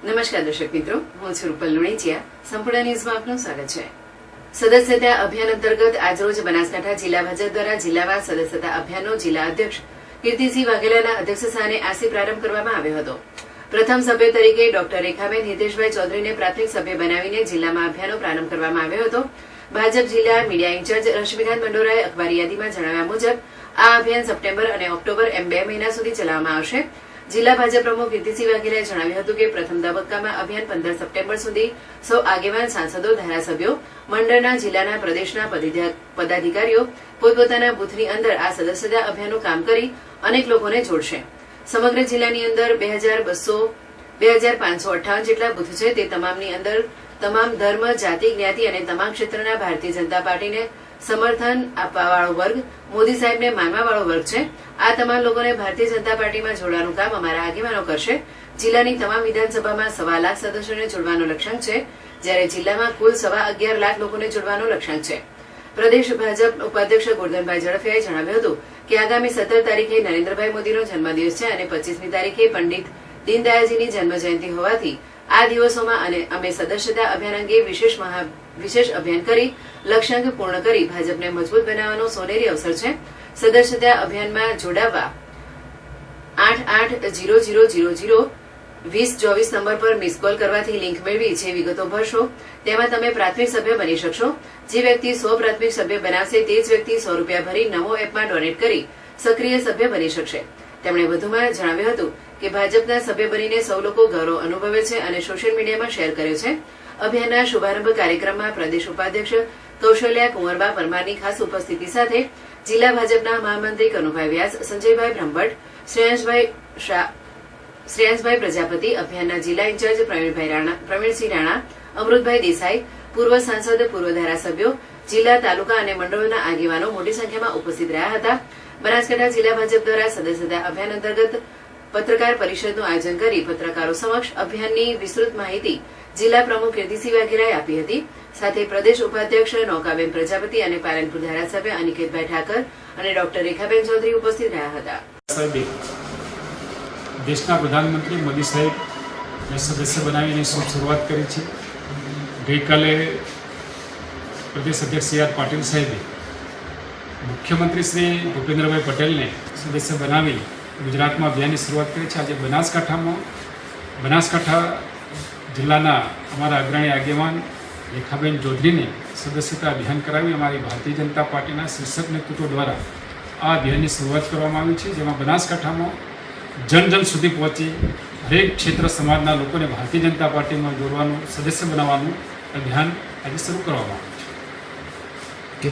નમસ્કાર દર્શક મિત્રો, હું છું રૂપલ લુણીચિયા. સંપૂર્ણ ન્યૂઝમાં આપનું સ્વાગત છે. સદસ્યતા અભિયાન અંતર્ગત આજરોજ બનાસકાંઠા જિલ્લા ભાજપ દ્વારા જિલ્લાવાર સદસ્યતા અભિયાનનો જિલ્લા અધ્યક્ષ કીર્તિસિંહ વાઘેલાના અધ્યક્ષસ્થાને આજથી પ્રારંભ કરવામાં આવ્યો હતો. પ્રથમ સભ્ય તરીકે ડોક્ટર રેખાબેન હિતેશભાઈ ચૌધરીને પ્રાથમિક સભ્ય બનાવીને જિલ્લામાં અભિયાનનો પ્રારંભ કરવામાં આવ્યો હતો. ભાજપ જિલ્લા મીડિયા ઇન્ચાર્જ રશ્મિકાંત મંડોરાએ અખબારી યાદીમાં જણાવ્યા મુજબ આ અભિયાન સપ્ટેમ્બર અને ઓક્ટોબર એમ 2 મહિના સુધી ચલાવવામાં આવશે. જિલ્લા ભાજપ પ્રમુખ કીર્તિસિંહ વાઘેલાએ જણાવ્યું હતું કે પ્રથમ તબક્કામાં અભિયાન 15 સપ્ટેમ્બર સુધી સૌ આગેવાન સાંસદો, ધારાસભ્યો, મંડળના જિલ્લાના પ્રદેશના પદાધિકારીઓ પોતપોતાના બૂથની અંદર આ સદસ્યતા અભિયાનનું કામ કરી અનેક લોકોને જોડશે. સમગ્ર જિલ્લાની અંદર 2558 જેટલા બૂથ છે. તે તમામની અંદર તમામ ધર્મ, જાતિ, જ્ઞાતિ અને તમામ ક્ષેત્રના ભારતીય જનતા પાર્ટીને સમર્થન આપવાવાળો વર્ગ, મોદી સાહેબને માનવાવાળો વર્ગ છે. આ તમામ લોકોને ભારતીય જનતા પાર્ટીમાં જોડવાનું કામ અમારા આગેવાનો કરશે. જિલ્લાની તમામ વિધાનસભામાં 1.25 લાખ સદસ્યોને જોડવાનો લક્ષ્યાંક છે, જ્યારે જિલ્લામાં કુલ 11.5 લાખ લોકોને જોડવાનો લક્ષ્યાંક છે. પ્રદેશ ભાજપ ઉપાધ્યક્ષ ગોરધનભાઈ ઝડફિયાએ જણાવ્યું હતું કે આગામી 17 તારીખે નરેન્દ્રભાઈ મોદીનો જન્મદિવસ છે અને 25મી તારીખે પંડિત દીનદયાળજીની જન્મજયંતિ હોવાથી આ દિવસોમાં અમે સદસ્યતા અભિયાન અંગે વિશેષ અભિયાન કરી લક્ષ્યાંક પૂર્ણ કરી ભાજપને મજબૂત બનાવવાનો સોનેરી અવસર છે. સદસ્યતા અભિયાનમાં જોડાવા 8800002024 નંબર પર મિસ કોલ કરવાથી લિંક મેળવી જે વિગતો ભરશો તેમાં તમે પ્રાથમિક સભ્ય બની શકશો. જે વ્યક્તિ 100 પ્રાથમિક સભ્ય બનાવશે તે જ વ્યક્તિ 100 રૂપિયા ભરી નમો એપમાં ડોનેટ કરી સક્રિય સભ્ય બની શકશે. તેમણે વધુમાં જણાવ્યું હતું કે ભાજપના સભ્ય બનીને સૌ લોકો ગૌરવ અનુભવે છે અને સોશિયલ મીડિયામાં શેર કર્યો છે. અભિયાનના શુભારંભ કાર્યક્રમમાં પ્રદેશ ઉપાધ્યક્ષ કૌશલ્યા કુંવરબા પરમારની ખાસ ઉપસ્થિતિ સાથે જિલ્લા ભાજપના મહામંત્રી કનુભાઈ વ્યાસ, સંજયભાઈ બ્રહ્મભટ્ટ, શ્રેયાંશભાઈ પ્રજાપતિ, અભિયાનના જિલ્લા ઇન્ચાર્જ પ્રવીણસિંહ રાણા, અમૃતભાઈ દેસાઈ, પૂર્વ સાંસદ, પૂર્વ ધારાસભ્યો, જિલ્લા, તાલુકા અને મંડળોના આગેવાનો મોટી સંખ્યામાં ઉપસ્થિત રહ્યા હતા. બનાસકાંઠા જિલ્લા ભાજપ દ્વારા સદસ્યતા અભિયાન અંતર્ગત પત્રકાર પરિષદનું આયોજન કરી પત્રકારો સમક્ષ અભિયાનની વિસ્તૃત માહિતી જિલ્લા પ્રમુખ કીર્તિસિંહ વાઘેલાએ આપી હતી. સાથે પ્રદેશ ઉપાધ્યક્ષ નૌકાબેન પ્રજાપતિ અને પાલનપુર ધારાસભ્ય અનિકેતભાઈ ઠાકર અને ડોક્ટર રેખાબેન ચૌધરી ઉપસ્થિત રહ્યા હતા. દેશના પ્રધાનમંત્રી મોદી સાહેબને સદસ્ય બનાવીને શુભ શરૂઆત કરી છે. ગઈકાલે પ્રદેશ અધ્યક્ષ સી આર પાટીલ સાહેબે મુખ્યમંત્રી શ્રી ભૂપેન્દ્રભાઈ પટેલને સદસ્ય બનાવી ગુજરાતમાં અભિયાનની શરૂઆત કરી છે. આજે બનાસકાંઠા જિલ્લાના અમારા અગ્રણી આગેવાન રેખાબેન ચૌધરીને સદસ્યતા અભિયાન કરાવી અમારી ભારતીય જનતા પાર્ટીના શીર્ષક નેતૃત્વ દ્વારા આ અભિયાનની શરૂઆત કરવામાં આવી છે, જેમાં બનાસકાંઠામાં જન સુધી પહોંચી દરેક ક્ષેત્ર સમાજના લોકોને ભારતીય જનતા પાર્ટીમાં જોડવાનું, સદસ્ય બનાવવાનું અભિયાન આજે શરૂ કરવામાં આવ્યું છે.